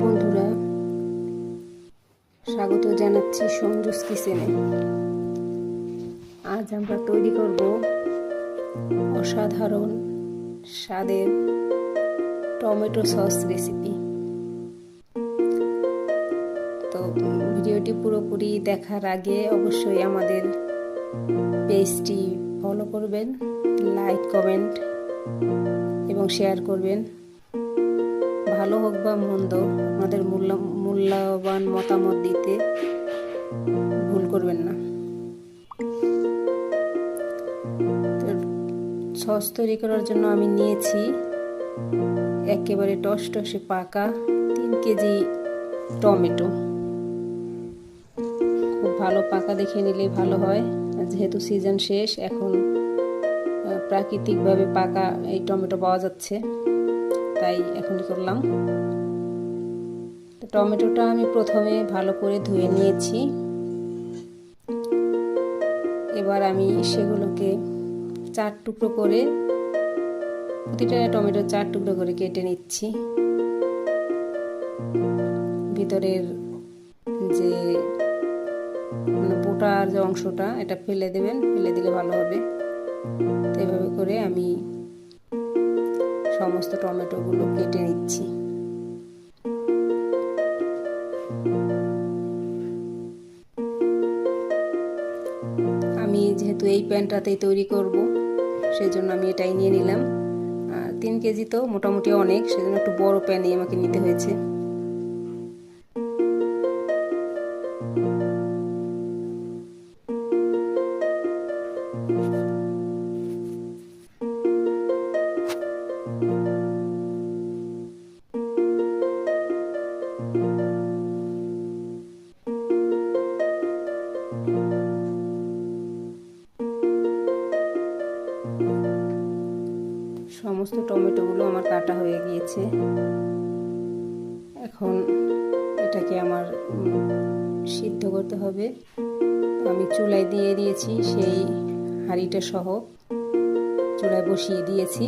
বন্ধুরা, স্বাগত জানাচ্ছি সঞ্জুস কিচেনে। আজ আমরা তৈরি করব অসাধারণ স্বাদের টমেটো সস রেসিপি। তো ভিডিওটি পুরোপুরি দেখার আগে অবশ্যই আমাদের পেজটি ফলো করবেন, লাইক, কমেন্ট এবং শেয়ার করবেন। ভালো হোক বা মন্দ, আমাদের মূল্যবান মতামত দিতে ভুল করবেন না। সস তৈরি করার জন্য আমি নিয়েছি একেবারে টসটসে পাকা 3 কেজি টমেটো। খুব ভালো পাকা দেখে নিলেই ভালো হয়, যেহেতু সিজন শেষ, এখন প্রাকৃতিকভাবে পাকা এই টমেটো পাওয়া যাচ্ছে, তাই এখনই করলাম। টমেটোটা আমি প্রথমে ভালো করে ধুয়ে নিয়েছি। এবার আমি সেগুলোকে 4 টুকরো করে, প্রতিটা টমেটো 4 টুকরো করে কেটে নিচ্ছি। ভিতরের যে বোটার যে অংশটা, এটা ফেলে দেবেন, ফেলে দিলে ভালো হবে। তো এভাবে করে আমি সমস্ত টমেটোগুলো কেটে নিচ্ছি। আমি যেহেতু এই প্যানটাতেই তৈরি করব, সেজন্য আমি এটাই নিয়ে নিলাম। 3 কেজি তো মোটামুটি অনেক, সেজন্য একটু বড় প্যানই আমাকে নিতে হয়েছে। সমস্ত টমেটোগুলো আমার কাটা হয়ে গিয়েছে। এখন এটাকে আমার সিদ্ধ করতে হবে। আমি চুলায় দিয়ে দিয়েছি, সেই হাঁড়িটা সহ চুলায় বসিয়ে দিয়েছি।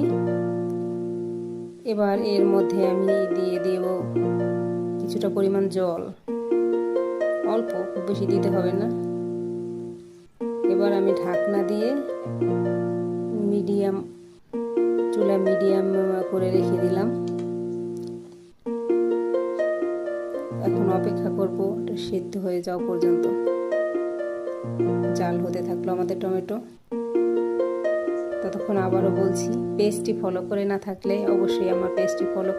এবার এর মধ্যে আমি দিয়ে দেব কিছুটা পরিমাণ জল, অল্প, খুব বেশি দিতে হবে না। এবার আমি ঢাকনা দিয়ে চুলা মিডিয়াম করে রেখে দিলাম। এখন অপেক্ষা করব এটা সিদ্ধ হয়ে যাওয়া পর্যন্ত। জাল হতে থাকলো আমাদের টমেটো। ততক্ষণ আবারও বলছি, পেজটি ফলো করে না থাকলে অবশ্যই আমার পেজটি ফলো